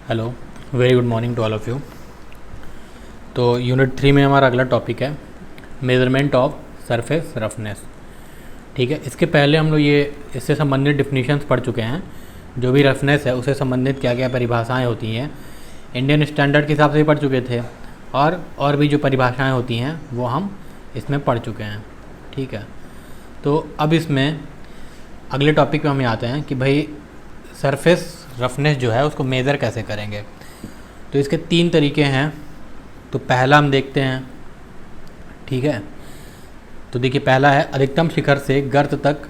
Hello, very good morning to all of you. तो unit 3 में हमारा अगला टॉपिक है मेज़रमेंट ऑफ सरफेस रफनेस। ठीक है, इसके पहले हम लोग ये इससे संबंधित डिफिनीशंस पढ़ चुके हैं। जो भी रफनेस है उससे संबंधित क्या क्या परिभाषाएं होती हैं इंडियन स्टैंडर्ड के हिसाब से ही पढ़ चुके थे, और भी जो परिभाषाएं होती हैं वो हम इसमें पढ़ चुके हैं। ठीक है, तो अब इसमें अगले टॉपिक पे हम आते हैं कि भाई सरफेस रफनेस जो है उसको मेज़र कैसे करेंगे। तो इसके 3 तरीके हैं। तो पहला हम देखते हैं। ठीक है, तो देखिए पहला है अधिकतम शिखर से गर्त तक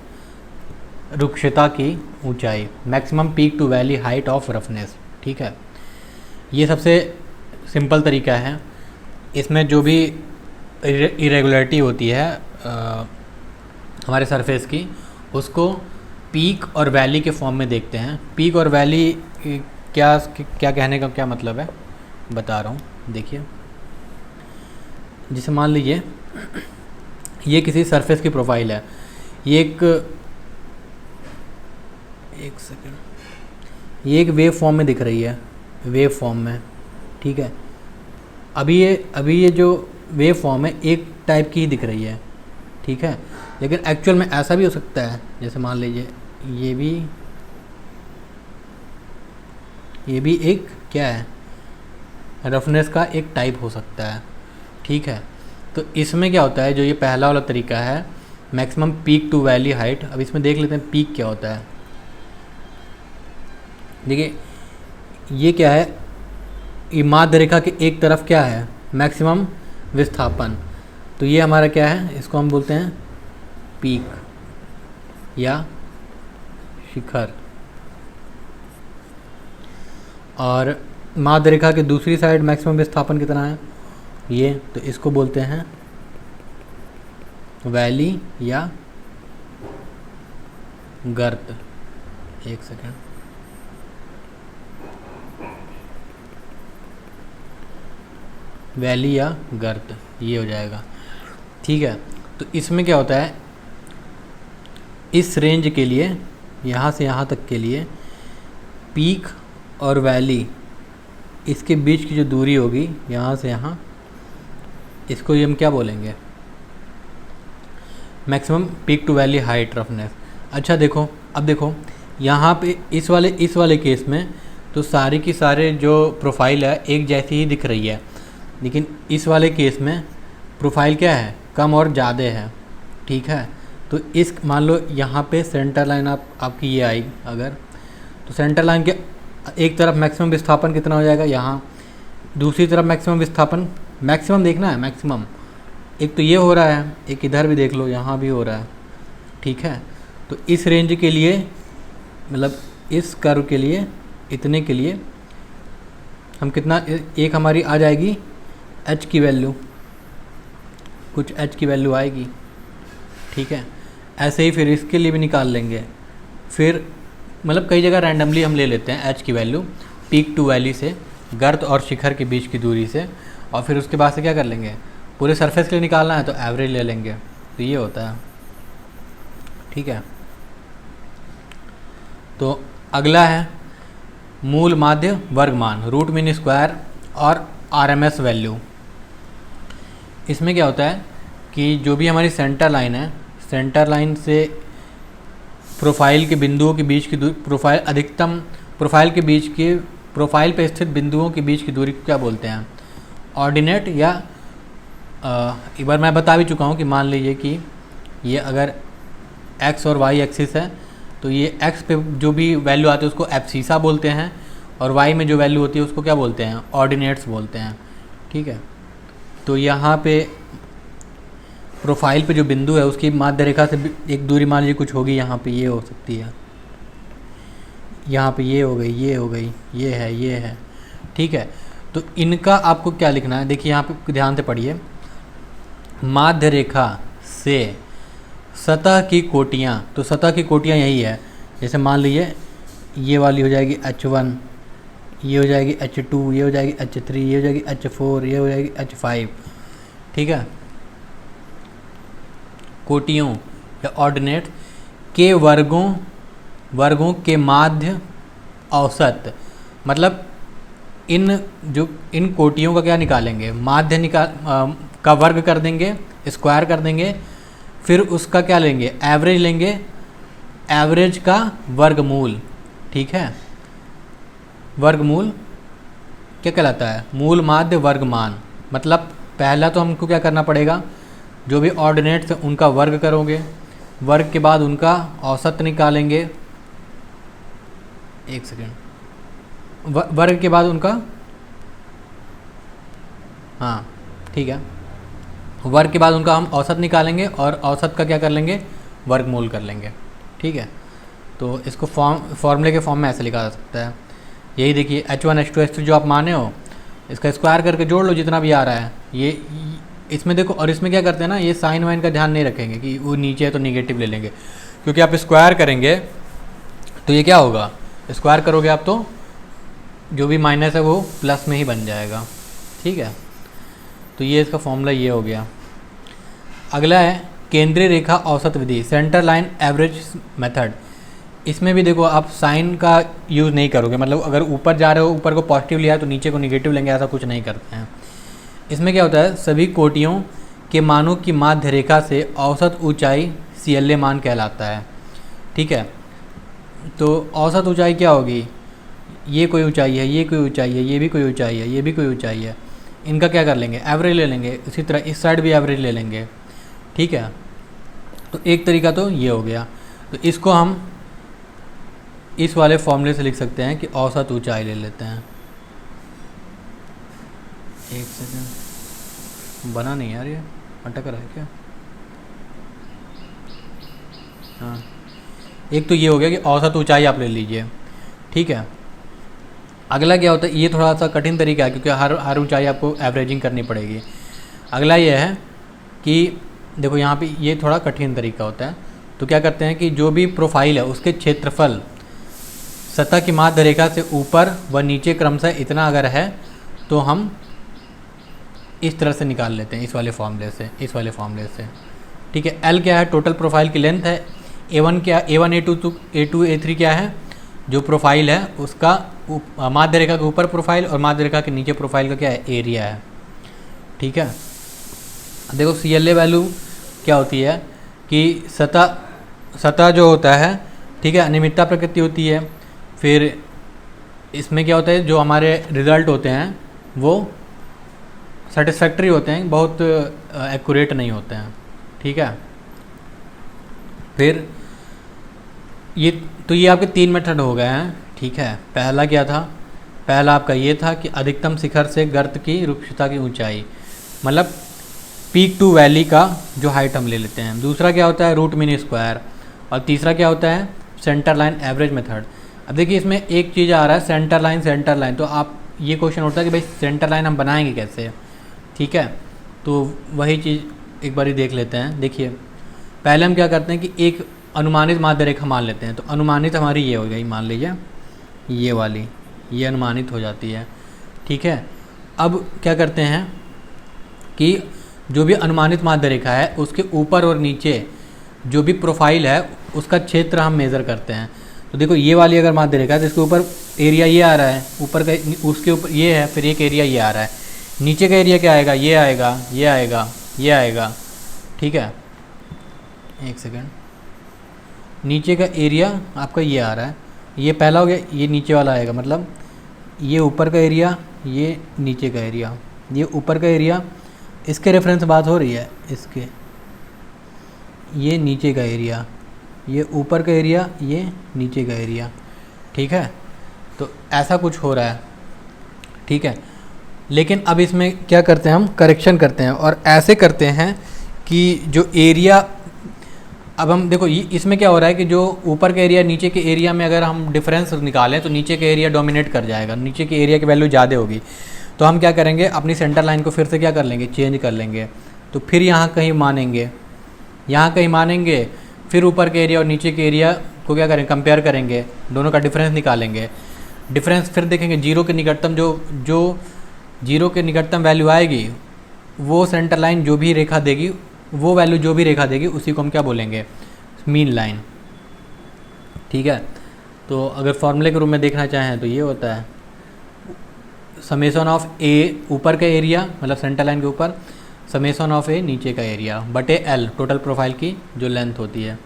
रुक्षता की ऊंचाई, maximum peak to valley height of roughness. ठीक है, ये सबसे सिंपल तरीका है। इसमें जो भी इरेगुलरिटी होती है हमारे सरफेस की, उसको पीक और वैली के फॉर्म में देखते हैं। पीक और वैली क्या क्या कहने का क्या मतलब है बता रहा हूँ। देखिए, जैसे मान लीजिए ये किसी सरफेस की प्रोफाइल है। ये एक सेकेंड, ये एक वेव फॉर्म में दिख रही है, वेव फॉर्म में। ठीक है, अभी ये जो वेव फॉर्म है एक टाइप की ही दिख रही है। ठीक है, लेकिन एक्चुअल में ऐसा भी हो सकता है, जैसे मान लीजिए ये भी एक क्या है, रफनेस का एक टाइप हो सकता है। ठीक है, तो इसमें क्या होता है, जो ये पहला वाला तरीका है maximum peak to valley height. अब इसमें देख लेते हैं पीक क्या होता है। देखिए ये क्या है, ये माध्य रेखा के एक तरफ क्या है, मैक्सिमम विस्थापन। तो ये हमारा क्या है, इसको हम बोलते हैं पीक या शिखर। और माध्य रेखा के दूसरी साइड मैक्सिमम विस्थापन कितना है, ये, तो इसको बोलते हैं वैली या गर्त। एक सेकेंड, वैली या गर्त ये हो जाएगा। ठीक है, तो इसमें क्या होता है, इस रेंज के लिए यहाँ से यहाँ तक के लिए पीक और वैली, इसके बीच की जो दूरी होगी यहाँ से यहाँ, इसको ये हम क्या बोलेंगे, maximum peak to valley height roughness. अच्छा देखो, अब देखो यहाँ पे इस वाले केस में तो सारी की सारे जो प्रोफाइल है एक जैसी ही दिख रही है, लेकिन इस वाले केस में प्रोफाइल क्या है, कम और ज़्यादा है। ठीक है, तो इस मान लो यहाँ पे सेंटर लाइन आपकी ये आई अगर, तो सेंटर लाइन के एक तरफ मैक्सिमम विस्थापन कितना हो जाएगा यहाँ, दूसरी तरफ मैक्सिमम विस्थापन, मैक्सिमम देखना है मैक्सिमम, एक तो ये हो रहा है, एक इधर भी देख लो यहाँ भी हो रहा है। ठीक है, तो इस रेंज के लिए मतलब इस कर्व के लिए इतने के लिए हम कितना, एक हमारी आ जाएगी एच की वैल्यू, कुछ एच की वैल्यू आएगी। ठीक है, ऐसे ही फिर इसके लिए भी निकाल लेंगे। फिर मतलब कई जगह रैंडमली हम ले लेते हैं एच की वैल्यू पीक टू वैली से, गर्त और शिखर के बीच की दूरी से, और फिर उसके बाद से क्या कर लेंगे, पूरे सरफेस के लिए निकालना है तो एवरेज ले लेंगे। तो ये होता है। ठीक है, तो अगला है मूल माध्य वर्ग मान, रूट मीन स्क्वायर और आरएमएस वैल्यू। इसमें क्या होता है कि जो भी हमारी सेंटर लाइन है, सेंटर लाइन से प्रोफाइल के बिंदुओं के बीच की दूरी, प्रोफाइल अधिकतम प्रोफाइल के बीच के, प्रोफाइल पे स्थित बिंदुओं के बीच की दूरी को क्या बोलते हैं, ऑर्डिनेट। या एक बार मैं बता भी चुका हूँ कि मान लीजिए कि ये अगर एक्स और वाई एक्सिस है, तो ये एक्स पे जो भी वैल्यू आती है उसको एब्सीसा बोलते हैं, और वाई में जो वैल्यू होती है उसको क्या बोलते हैं, ऑर्डिनेट्स बोलते हैं। ठीक है, तो यहाँ पे प्रोफाइल पे जो बिंदु है उसकी माध्य रेखा से एक दूरी मान लीजिए कुछ होगी, यहाँ पे ये हो सकती है, यहाँ पे ये हो गई, ये हो गई, ये है। ठीक है, तो इनका आपको क्या लिखना है, देखिए यहाँ पे ध्यान से पढ़िए, माध्य रेखा से सतह की कोटियाँ, तो सतह की कोटियाँ यही है। जैसे मान लीजिए ये वाली हो जाएगी H1, ये हो जाएगी H2, ये हो जाएगी H3, ये हो जाएगी H4, ये हो जाएगी H5। ठीक है, कोटियों या ऑर्डिनेट के वर्गों के माध्य औसत, मतलब इन कोटियों का क्या निकालेंगे, माध्य का वर्ग कर देंगे, स्क्वायर कर देंगे, फिर उसका क्या लेंगे, एवरेज लेंगे, एवरेज का वर्गमूल। ठीक है, वर्गमूल क्या कहलाता है, मूल माध्य वर्ग मान। मतलब पहला तो हमको क्या करना पड़ेगा, जो भी ऑर्डिनेट्स हैं उनका वर्ग करोगे, वर्ग के बाद उनका औसत निकालेंगे, एक सेकेंड, वर्ग के बाद उनका, हाँ ठीक है, वर्ग के बाद उनका हम औसत निकालेंगे और औसत का क्या कर लेंगे, वर्गमूल कर लेंगे। ठीक है, तो इसको फॉर्मूले के फॉर्म में ऐसे लिखा जा सकता है। यही देखिए H1 H2 H3 जो आप माने हो, इसका स्क्वायर करके जोड़ लो जितना भी आ रहा है। ये इसमें देखो, और इसमें क्या करते हैं ना, ये साइन वाइन का ध्यान नहीं रखेंगे कि वो नीचे है तो निगेटिव ले लेंगे, क्योंकि आप स्क्वायर करेंगे तो ये क्या होगा, स्क्वायर करोगे आप तो जो भी माइनस है वो प्लस में ही बन जाएगा। ठीक है, तो ये इसका फॉर्मूला ये हो गया। अगला है केंद्रीय रेखा औसत विधि, सेंटर लाइन एवरेज मेथड। इसमें भी देखो आप साइन का यूज़ नहीं करोगे, मतलब अगर ऊपर जा रहे हो, ऊपर को पॉजिटिव लिया तो नीचे को निगेटिव लेंगे, ऐसा कुछ नहीं करते हैं। इसमें क्या होता है, सभी कोटियों के मानों की माध्य रेखा से औसत ऊंचाई CLA मान कहलाता है। ठीक है, तो औसत ऊंचाई क्या होगी, ये कोई ऊंचाई है, ये कोई ऊंचाई है, ये भी कोई ऊंचाई है, ये भी कोई ऊंचाई है, इनका क्या कर लेंगे, एवरेज ले लेंगे। इसी तरह इस साइड भी एवरेज ले लेंगे। ठीक है, तो एक तरीका तो ये हो गया। तो इसको हम इस वाले फॉर्मूले से लिख सकते हैं कि औसत ऊंचाई ले लेते हैं। एक सेकंड, बना नहीं यार, ये अटक रहा है क्या, हाँ, एक तो ये हो गया कि औसत ऊंचाई आप ले लीजिए। ठीक है, अगला क्या होता है, ये थोड़ा सा कठिन तरीका है क्योंकि हर ऊंचाई आपको एवरेजिंग करनी पड़ेगी। अगला ये है कि देखो यहाँ पे ये थोड़ा कठिन तरीका होता है। तो क्या करते हैं कि जो भी प्रोफाइल है उसके क्षेत्रफल सतह की माध्य रेखा से ऊपर व नीचे क्रमशः इतना अगर है तो हम इस तरह से निकाल लेते हैं, इस वाले फॉर्मूले से, इस वाले फॉर्मूले से। ठीक है, L क्या है, टोटल प्रोफाइल की लेंथ है। A1 क्या, A1 A2 A3 क्या है, जो प्रोफाइल है उसका माध्य रेखा के ऊपर प्रोफाइल और माध्य रेखा के नीचे प्रोफाइल का क्या है, एरिया है। ठीक है, देखो CLA वैल्यू क्या होती है कि सतह जो होता है, ठीक है, अनियमितता प्रकृति होती है। फिर इसमें क्या होता है, जो हमारे रिज़ल्ट होते हैं वो सेटिस्फैक्ट्री होते हैं, बहुत एक्यूरेट नहीं होते हैं। ठीक है, फिर ये आपके 3 मेथड हो गए हैं। ठीक है, पहला क्या था, पहला आपका ये था कि अधिकतम शिखर से गर्त की रुक्षता की ऊंचाई, मतलब पीक टू वैली का जो हाइट हम ले लेते हैं। दूसरा क्या होता है, रूट मीन स्क्वायर। और तीसरा क्या होता है, सेंटर लाइन एवरेज मेथड। अब देखिए इसमें एक चीज़ आ रहा है, सेंटर लाइन। तो आप ये क्वेश्चन उठता है कि भाई सेंटर लाइन हम बनाएंगे कैसे। ठीक है, तो वही चीज़ एक बारी देख लेते हैं। देखिए पहले हम क्या करते हैं कि एक अनुमानित माध्य रेखा मान लेते हैं। तो अनुमानित हमारी ये हो गई, मान लीजिए ये वाली, ये अनुमानित हो जाती है। ठीक है, अब क्या करते हैं कि जो भी अनुमानित माध्य रेखा है उसके ऊपर और नीचे जो भी प्रोफाइल है उसका क्षेत्र हम मेज़र करते हैं। तो देखो ये वाली अगर माध्य रेखा है तो इसके ऊपर एरिया ये आ रहा है, ऊपर का उसके ऊपर ये है, फिर एक एरिया ये आ रहा है। नीचे का एरिया क्या आएगा, ये आएगा, ये आएगा, ये आएगा। ठीक है, एक सेकेंड, नीचे का एरिया आपका ये आ रहा है, ये पहला हो गया, ये नीचे वाला आएगा, मतलब ये ऊपर का एरिया, ये नीचे का एरिया, ये ऊपर का एरिया, इसके रेफरेंस बात हो रही है, इसके ये नीचे का एरिया, ये ऊपर का एरिया, ये नीचे का एरिया। ठीक है, तो ऐसा कुछ हो रहा है। ठीक है, लेकिन अब इसमें क्या करते हैं, हम करेक्शन करते हैं और ऐसे करते हैं कि जो एरिया, अब हम देखो इसमें क्या हो रहा है कि जो ऊपर के एरिया नीचे के एरिया में अगर हम डिफरेंस निकालें तो नीचे के एरिया डोमिनेट कर जाएगा, नीचे के एरिया की वैल्यू ज़्यादा होगी। तो हम क्या करेंगे, अपनी सेंटर लाइन को फिर से क्या कर लेंगे, चेंज कर लेंगे। तो फिर यहाँ कहीं मानेंगे, यहाँ कहीं मानेंगे, फिर ऊपर के एरिया और नीचे के एरिया को क्या करेंगे, कंपेयर करेंगे, दोनों का डिफरेंस निकालेंगे। डिफरेंस फिर देखेंगे, जीरो के निकटतम जो जीरो के निकटतम वैल्यू आएगी वो सेंटर लाइन जो भी रेखा देगी, वो वैल्यू जो भी रेखा देगी उसी को हम क्या बोलेंगे, मीन लाइन। ठीक है, तो अगर फॉर्मूले के रूप में देखना चाहें तो ये होता है समेसन ऑफ ए ऊपर का एरिया मतलब सेंटर लाइन के ऊपर, समेसन ऑफ ए नीचे का एरिया बटे एल टोटल प्रोफाइल की जो लेंथ होती है।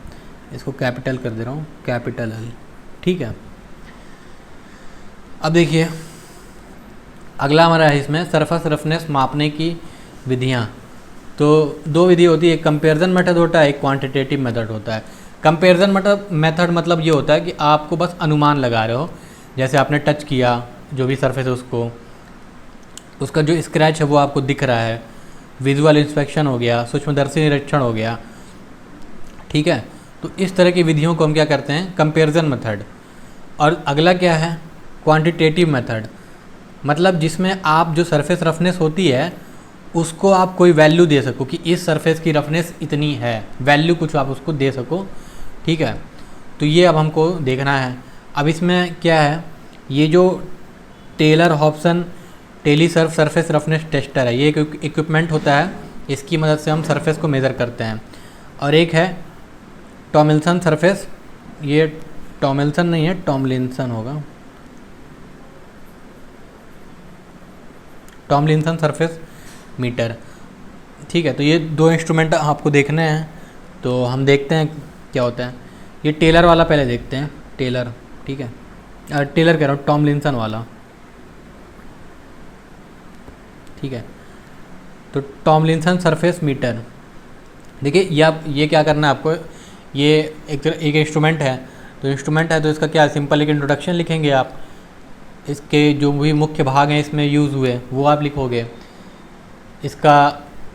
इसको कैपिटल कर दे रहा हूँ, कैपिटल एल। ठीक है, अब देखिए अगला हमारा है इसमें सरफेस रफनेस मापने की विधियाँ। तो दो विधि होती है, एक कंपेरिजन मेथड होता है, एक क्वांटिटेटिव मेथड होता है। कंपेरिजन मेथड मतलब ये होता है कि आपको बस अनुमान लगा रहे हो, जैसे आपने टच किया जो भी सरफेस है उसका जो स्क्रैच है वो आपको दिख रहा है, विजुअल इंस्पेक्शन हो गया, सूक्ष्मदर्शी निरीक्षण हो गया। ठीक है, तो इस तरह की विधियों को हम क्या करते हैं, कंपेरिजन मेथड। और अगला क्या है, क्वांटिटेटिव मेथड, मतलब जिसमें आप जो सरफेस रफनेस होती है उसको आप कोई वैल्यू दे सको कि इस सरफेस की रफनेस इतनी है, वैल्यू कुछ आप उसको दे सको। ठीक है, तो ये अब हमको देखना है। अब इसमें क्या है, ये जो Taylor Hobson Talysurf surface roughness tester है, ये एक इक्विपमेंट होता है, इसकी मदद से हम सरफेस को मेज़र करते हैं। और एक है टॉमिल्सन सरफेस, ये टॉमिल्सन नहीं है, टॉमलिंसन होगा, टॉमलिंसन सरफेस मीटर। ठीक है, तो ये दो इंस्ट्रूमेंट आपको देखने हैं, तो हम देखते हैं क्या होता है। ये टेलर वाला पहले देखते हैं, टेलर। ठीक है, टेलर कह रहा हूँ, टॉमलिंसन वाला। ठीक है, तो टॉमलिंसन सरफेस मीटर। देखिए ये क्या करना है आपको, ये एक इंस्ट्रूमेंट है, तो इंस्ट्रूमेंट है तो इसका क्या सिंपल एक इंट्रोडक्शन लिखेंगे आप, इसके जो भी मुख्य भाग हैं इसमें यूज़ हुए वो आप लिखोगे, इसका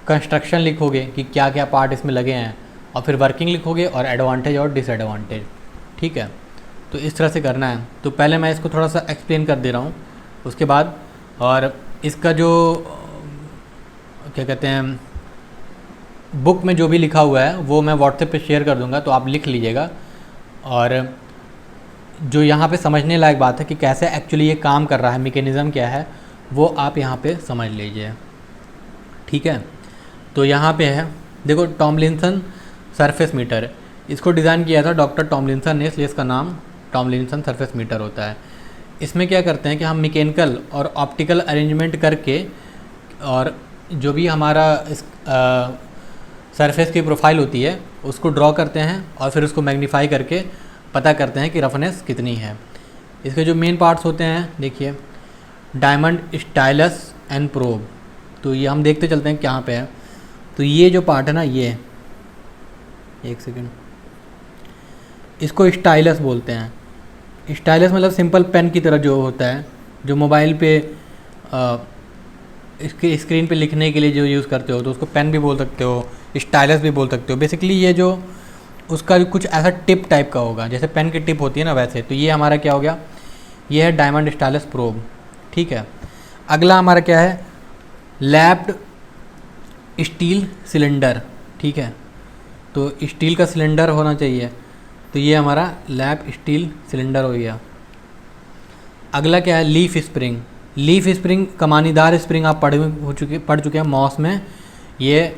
कंस्ट्रक्शन लिखोगे कि क्या क्या पार्ट इसमें लगे हैं, और फिर वर्किंग लिखोगे और एडवांटेज और डिसएडवांटेज। ठीक है, तो इस तरह से करना है। तो पहले मैं इसको थोड़ा सा एक्सप्लेन कर दे रहा हूँ उसके बाद, और इसका जो क्या कहते हैं बुक में जो भी लिखा हुआ है वो मैं व्हाट्सएप पे शेयर कर दूंगा, तो आप लिख लीजिएगा। और जो यहाँ पे समझने लायक बात है कि कैसे एक्चुअली ये काम कर रहा है, मैकेनिज़्म क्या है, वो आप यहाँ पे समझ लीजिए। ठीक है, तो यहाँ पे है देखो, टॉमलिंसन सरफेस मीटर, इसको डिज़ाइन किया था डॉक्टर टॉमलिंसन ने, इसलिए इसका नाम टॉमलिंसन सरफेस मीटर होता है। इसमें क्या करते हैं कि हम मैकेनिकल और ऑप्टिकल अरेंजमेंट करके, और जो भी हमारा इस सरफेस की प्रोफाइल होती है उसको ड्रॉ करते हैं, और फिर उसको मैग्नीफाई करके पता करते हैं कि रफनेस कितनी है। इसके जो मेन पार्ट्स होते हैं देखिए, डायमंड, स्टाइलस एंड प्रोब। तो ये हम देखते चलते हैं कहाँ पे है। तो ये जो पार्ट है ना, ये एक सेकेंड, इसको स्टाइलस बोलते हैं। स्टाइलस मतलब सिंपल पेन की तरह जो होता है, जो मोबाइल पे इसके स्क्रीन पे लिखने के लिए जो यूज़ करते हो, तो उसको पेन भी बोल सकते हो, स्टाइलस भी बोल सकते हो। बेसिकली ये जो उसका कुछ ऐसा टिप टाइप का होगा, जैसे पेन की टिप होती है ना वैसे। तो ये हमारा क्या हो गया, ये है डायमंड स्टाइलस प्रोब। ठीक है, अगला हमारा क्या है, लैप्ड स्टील सिलेंडर। ठीक है, तो स्टील का सिलेंडर होना चाहिए, तो ये हमारा लैप स्टील सिलेंडर हो गया। अगला क्या है, लीफ स्प्रिंग। लीफ स्प्रिंग कमानीदार स्प्रिंग आप पढ़ चुके हैं मॉस में। ये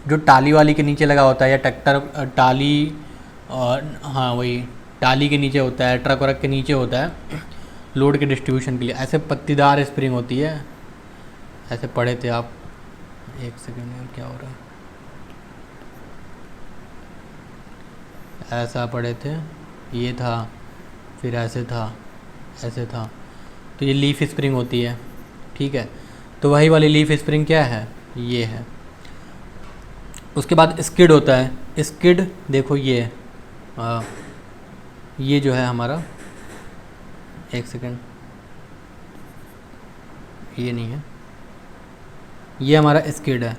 जो टाली वाली के नीचे लगा होता है, या ट्रैक्टर टाली, और हाँ वही टाली के नीचे होता है, ट्रक वर्क के नीचे होता है लोड के डिस्ट्रीब्यूशन के लिए। ऐसे पत्तीदार स्प्रिंग होती है, ऐसे पढ़े थे आप। एक सेकेंड में क्या हो रहा है, ऐसा पढ़े थे, ये था, फिर ऐसे था, ऐसे था। तो ये लीफ स्प्रिंग होती है। ठीक है, तो वही वाली लीफ स्प्रिंग क्या है, ये है। उसके बाद स्किड होता है। स्किड देखो ये जो है हमारा, एक सेकेंड, ये नहीं है, ये हमारा स्किड है।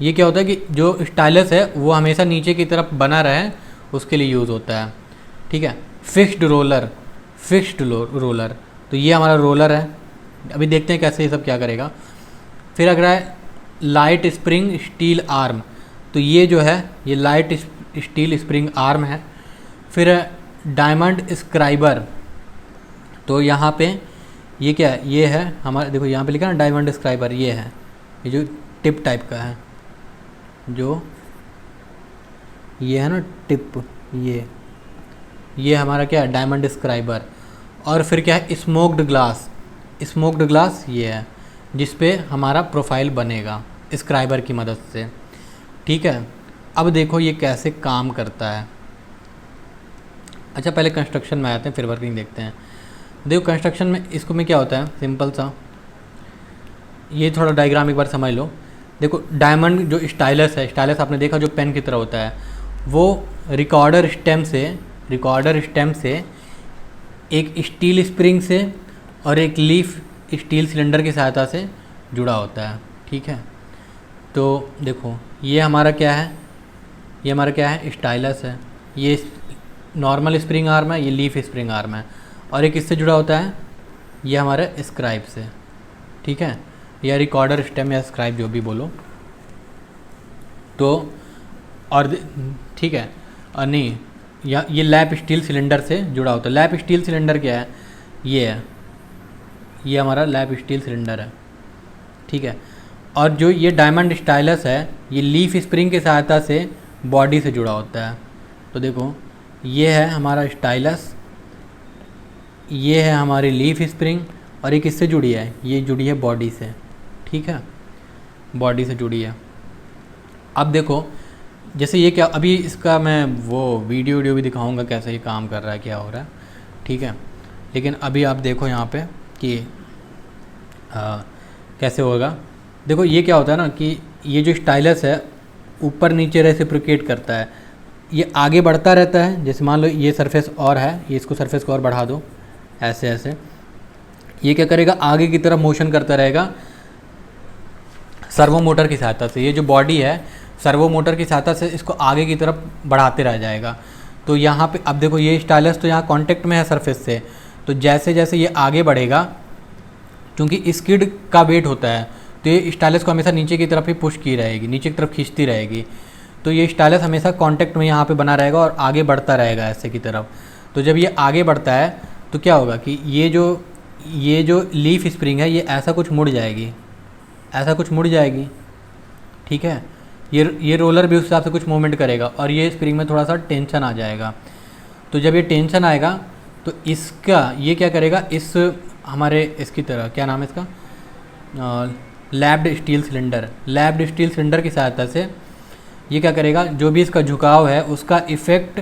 ये क्या होता है कि जो स्टाइलस है वो हमेशा नीचे की तरफ बना रहे, उसके लिए यूज़ होता है। ठीक है, फिक्स्ड रोलर, तो ये हमारा रोलर है। अभी देखते हैं कैसे ये सब क्या करेगा। फिर अगर है लाइट स्प्रिंग स्टील आर्म, तो ये जो है ये लाइट स्टील स्प्रिंग आर्म है। फिर डायमंड स्क्राइबर, तो यहाँ पे ये क्या है, ये है हमारा, देखो यहाँ पे लिखा है ना डायमंड स्क्राइबर, ये है, ये जो टिप टाइप का है, जो ये है ना टिप, ये हमारा क्या है, डायमंड स्क्राइबर। और फिर क्या है, स्मोक्ड ग्लास। स्मोक्ड ग्लास ये है जिस पे हमारा प्रोफाइल बनेगा स्क्राइबर की मदद से। ठीक है, अब देखो ये कैसे काम करता है। अच्छा पहले कंस्ट्रक्शन में आते हैं फिर वर्किंग देखते हैं। देखो कंस्ट्रक्शन में इसको में क्या होता है, सिंपल सा, ये थोड़ा डायग्राम एक बार समझ लो। देखो डायमंड जो स्टाइलस है, स्टाइलस आपने देखा जो पेन की तरह होता है, वो रिकॉर्डर स्टेम से एक स्टील स्प्रिंग से और एक लीफ स्टील सिलेंडर की सहायता से जुड़ा होता है। ठीक है, तो देखो ये हमारा क्या है, ये हमारा क्या है, स्टाइलस है। ये नॉर्मल स्प्रिंग आर्म है, ये लीफ स्प्रिंग आर्म है, और एक किससे जुड़ा होता है, ये हमारे स्क्राइब से। ठीक है, या रिकॉर्डर स्टेम या स्क्राइब जो भी बोलो। तो और ठीक है, और नहीं या ये लैप स्टील सिलेंडर से जुड़ा होता है। लैप स्टील सिलेंडर क्या है, ये है, ये हमारा लैप स्टील सिलेंडर है। ठीक है, और जो ये डायमंड स्टाइलस है ये लीफ स्प्रिंग की सहायता से बॉडी से जुड़ा होता है। तो देखो ये है हमारा स्टाइलस, ये है हमारी लीफ स्प्रिंग, और ये किससे जुड़ी है, ये जुड़ी है बॉडी से। ठीक है, बॉडी से जुड़ी है। अब देखो जैसे ये क्या, अभी इसका मैं वो वीडियो भी दिखाऊंगा कैसे ये काम कर रहा है, क्या हो रहा है। ठीक है, लेकिन अभी आप देखो यहाँ पे कि कैसे होगा। देखो ये क्या होता है ना कि ये जो स्टाइलस है ऊपर नीचे रेसिप्रोकेट करता है, ये आगे बढ़ता रहता है। जैसे मान लो ये सरफेस और है, ये इसको सरफेस को और बढ़ा दो ऐसे ऐसे, ये क्या करेगा, आगे की तरफ मोशन करता रहेगा सर्वो मोटर की सहायता से। ये जो बॉडी है सर्वो मोटर की सहायता से इसको आगे की तरफ बढ़ाते रह जाएगा। तो यहाँ पे अब देखो ये स्टाइलस तो यहाँ कांटेक्ट में है सरफेस से, तो जैसे जैसे ये आगे बढ़ेगा, क्योंकि स्किड का वेट होता है, तो ये स्टाइलस को हमेशा नीचे की तरफ ही पुश की रहेगी, नीचे की तरफ खींचती रहेगी। तो ये स्टाइलस हमेशा कांटेक्ट में यहाँ पे बना रहेगा और आगे बढ़ता रहेगा ऐसे की तरफ। तो जब ये आगे बढ़ता है तो क्या होगा कि ये जो लीफ स्प्रिंग है ये ऐसा कुछ मुड़ जाएगी, ऐसा कुछ मुड़ जाएगी। ठीक है, ये रोलर भी उस हिसाब से कुछ मूवमेंट करेगा और ये स्प्रिंग में थोड़ा सा टेंशन आ जाएगा। तो जब ये टेंशन आएगा तो इसका ये क्या करेगा, इस हमारे इसकी तरह क्या नाम है इसका, लैप्ड स्टील सिलेंडर की सहायता से ये क्या करेगा, जो भी इसका झुकाव है उसका इफ़ेक्ट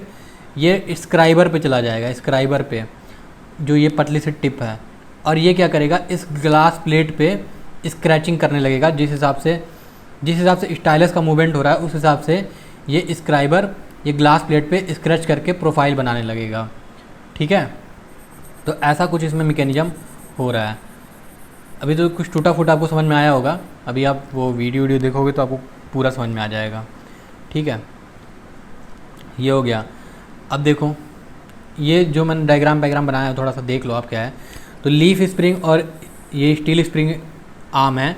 ये स्क्राइबर पे चला जाएगा, स्क्राइबर पे जो ये पतली सी टिप है, और ये क्या करेगा, इस ग्लास प्लेट पे स्क्रैचिंग करने लगेगा। जिस हिसाब से स्टाइलस का मूवमेंट हो रहा है उस हिसाब से ये स्क्राइबर ये ग्लास प्लेट पे स्क्रैच करके प्रोफाइल बनाने लगेगा। ठीक है, तो ऐसा कुछ इसमें मैकेनिज्म हो रहा है। अभी तो कुछ टूटा फूटा आपको समझ में आया होगा, अभी आप वो वीडियो देखोगे तो आपको पूरा समझ में आ जाएगा। ठीक है, ये हो गया। अब देखो ये जो मैंने डायग्राम बनाया है थोड़ा सा देख लो आप क्या है। तो लीफ स्प्रिंग और ये स्टील स्प्रिंग आर्म है,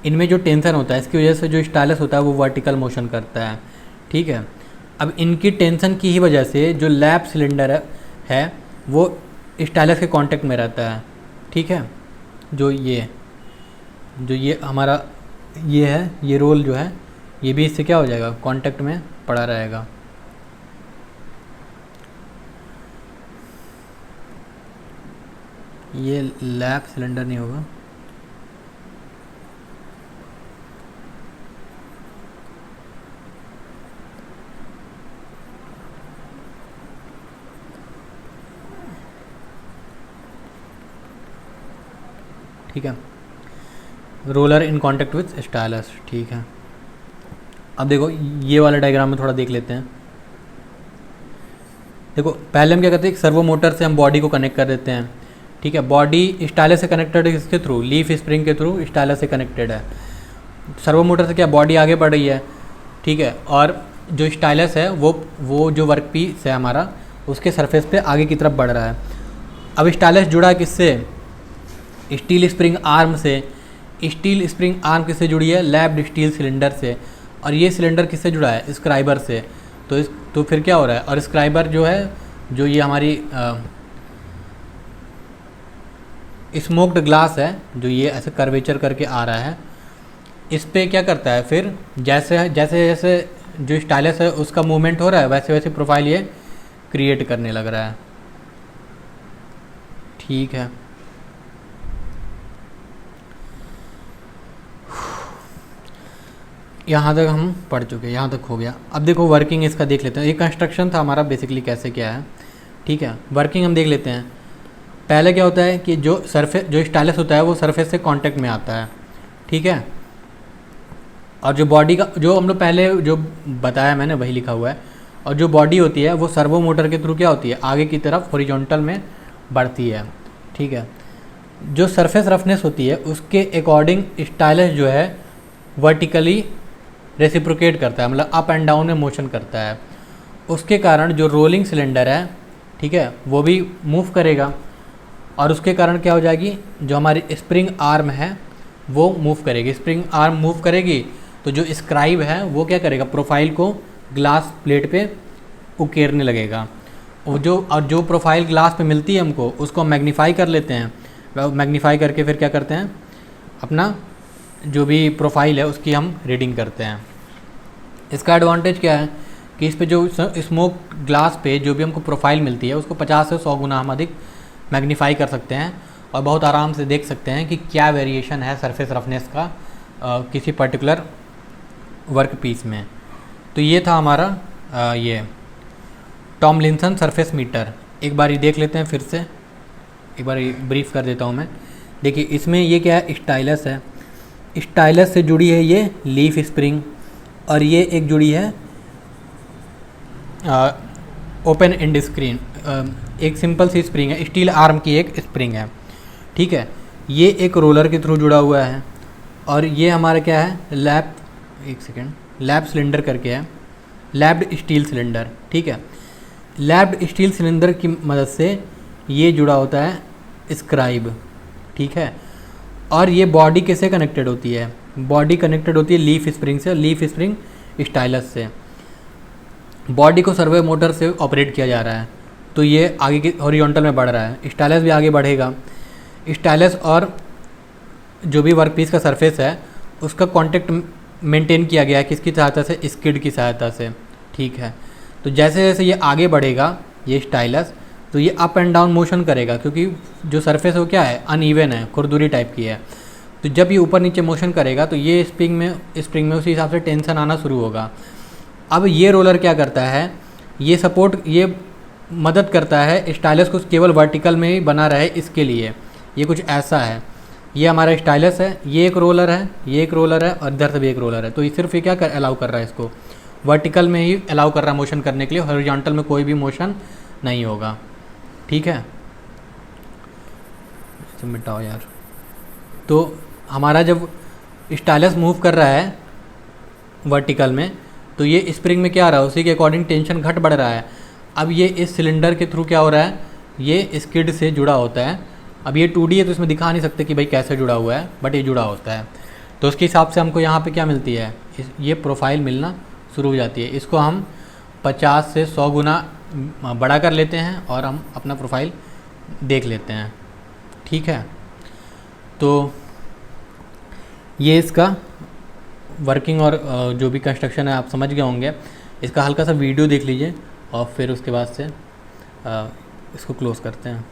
इनमें जो टेंशन होता है इसकी वजह से जो स्टाइलस होता है वो वर्टिकल मोशन करता है। ठीक है, अब इनकी टेंशन की ही वजह से जो लैप सिलेंडर है वो स्टाइलस के कांटेक्ट में रहता है। ठीक है, जो ये हमारा ये है, ये रोल जो है ये भी इससे क्या हो जाएगा, कांटेक्ट में पड़ा रहेगा। ये लैप सिलेंडर नहीं होगा, ठीक है, roller in contact with stylus. ठीक है, अब देखो ये वाला डायग्राम में थोड़ा देख लेते हैं। देखो पहले हम क्या करते हैं, सर्वो मोटर से हम बॉडी को कनेक्ट कर देते हैं। ठीक है, बॉडी स्टाइलस से कनेक्टेड है, किसके थ्रू, लीफ स्प्रिंग के थ्रू स्टाइलस से कनेक्टेड है। सर्वो मोटर से क्या बॉडी आगे बढ़ रही है। ठीक है, और जो स्टाइलस है वो जो वर्क पीस है हमारा उसके सरफेस पे आगे की तरफ बढ़ रहा है। अब स्टाइलस जुड़ा है किससे, स्टील स्प्रिंग आर्म से। स्टील स्प्रिंग आर्म किससे जुड़ी है, लैप्ड स्टील सिलेंडर से, और ये सिलेंडर किससे जुड़ा है, स्क्राइबर से। तो फिर क्या हो रहा है, और स्क्राइबर जो है जो ये हमारी स्मोक्ड ग्लास है जो ये ऐसे कर्वेचर करके आ रहा है, इस पे क्या करता है फिर जैसे जैसे जो स्टाइलस है उसका मूवमेंट हो रहा है वैसे वैसे प्रोफाइल ये क्रिएट करने लग रहा है। ठीक है, यहाँ तक हम पढ़ चुके हैं, यहाँ तक हो गया। अब देखो वर्किंग इसका देख लेते हैं। ये कंस्ट्रक्शन था हमारा बेसिकली कैसे क्या है, ठीक है। वर्किंग हम देख लेते हैं। पहले क्या होता है कि जो स्टाइलस होता है वो सरफेस से कांटेक्ट में आता है, ठीक है। और जो बॉडी का जो हम लोग पहले जो बताया मैंने वही लिखा हुआ है। और जो बॉडी होती है वो सर्वो मोटर के थ्रू क्या होती है, आगे की तरफ हॉरिजॉन्टल में बढ़ती है, ठीक है। जो सरफेस रफनेस होती है उसके अकॉर्डिंग स्टाइलस जो है वर्टिकली रेसिप्रोकेट करता है, मतलब अप एंड डाउन में मोशन करता है। उसके कारण जो रोलिंग सिलेंडर है, ठीक है, वो भी मूव करेगा। और उसके कारण क्या हो जाएगी, जो हमारी स्प्रिंग आर्म है वो मूव करेगी। स्प्रिंग आर्म मूव करेगी तो जो स्क्राइब है वो क्या करेगा, प्रोफाइल को ग्लास प्लेट पे उकेरने लगेगा। और जो प्रोफाइल ग्लास पे मिलती है हमको उसको मैग्नीफाई कर लेते हैं। मैग्नीफाई करके फिर क्या करते हैं, अपना जो भी प्रोफाइल है उसकी हम रीडिंग करते हैं। इसका एडवांटेज क्या है कि इस पे जो स्मोक ग्लास पे जो भी हमको प्रोफाइल मिलती है उसको 50 से 100 गुना हम अधिक मैग्नीफाई कर सकते हैं और बहुत आराम से देख सकते हैं कि क्या वेरिएशन है सरफेस रफनेस का किसी पर्टिकुलर वर्क पीस में। तो ये था हमारा ये टॉमलिंसन सरफेस मीटर। एक बार ये देख लेते हैं फिर से, एक बार ब्रीफ कर देता हूँ मैं। देखिए इसमें ये क्या है, स्टाइलस है। स्टाइलस से जुड़ी है ये लीफ स्प्रिंग और ये एक जुड़ी है ओपन एंड स्क्रीन, एक सिंपल सी स्प्रिंग है, स्टील आर्म की एक स्प्रिंग है, ठीक है। ये एक रोलर के थ्रू जुड़ा हुआ है और ये हमारा क्या है, लैप सिलेंडर करके है, लैप्ड स्टील सिलेंडर, ठीक है। लैप्ड स्टील सिलेंडर की मदद से ये जुड़ा होता है स्क्राइब, ठीक है। और ये बॉडी कैसे कनेक्टेड होती है, बॉडी कनेक्टेड होती है लीफ स्प्रिंग से, लीफ स्प्रिंग स्टाइलस से। बॉडी को सर्वो मोटर से ऑपरेट किया जा रहा है तो ये आगे की हॉरिजॉन्टल में बढ़ रहा है, स्टाइलस भी आगे बढ़ेगा। स्टाइलस और जो भी वर्कपीस का सरफेस है उसका कांटेक्ट मेंटेन किया गया है किसकी सहायता से, स्किड की सहायता से, ठीक है। तो जैसे जैसे ये आगे बढ़ेगा ये स्टाइलस, तो ये अप एंड डाउन मोशन करेगा क्योंकि जो सरफेस है वो क्या है, अनइवन है, खुरदुरी टाइप की है। तो जब ये ऊपर नीचे मोशन करेगा तो ये स्प्रिंग में उसी हिसाब से टेंशन आना शुरू होगा। अब ये रोलर क्या करता है, ये मदद करता है स्टाइलस को केवल वर्टिकल में ही बना रहे, इसके लिए ये कुछ ऐसा है। ये हमारा स्टाइलस है, ये एक रोलर है, ये एक रोलर है और इधर से भी एक रोलर है। तो ये सिर्फ ये क्या अलाउ कर रहा है, इसको वर्टिकल में ही अलाउ कर रहा है मोशन करने के लिए, हॉरिजॉन्टल में कोई भी मोशन नहीं होगा, ठीक है। इसे मिटाओ यार। तो हमारा जब स्टाइलस मूव कर रहा है वर्टिकल में तो ये स्प्रिंग में क्या आ रहा है, उसी के अकॉर्डिंग टेंशन घट बढ़ रहा है। अब ये इस सिलेंडर के थ्रू क्या हो रहा है, ये स्किड से जुड़ा होता है। अब ये 2D है तो इसमें दिखा नहीं सकते कि भाई कैसे जुड़ा हुआ है, बट ये जुड़ा होता है। तो उसके हिसाब से हमको यहाँ पे क्या मिलती है, ये प्रोफाइल मिलना शुरू हो जाती है। इसको हम 50 से 100 गुना बड़ा कर लेते हैं और हम अपना प्रोफाइल देख लेते हैं, ठीक है। तो ये इसका वर्किंग और जो भी कंस्ट्रक्शन है आप समझ गए होंगे। इसका हल्का सा वीडियो देख लीजिए और फिर उसके बाद से इसको क्लोज़ करते हैं।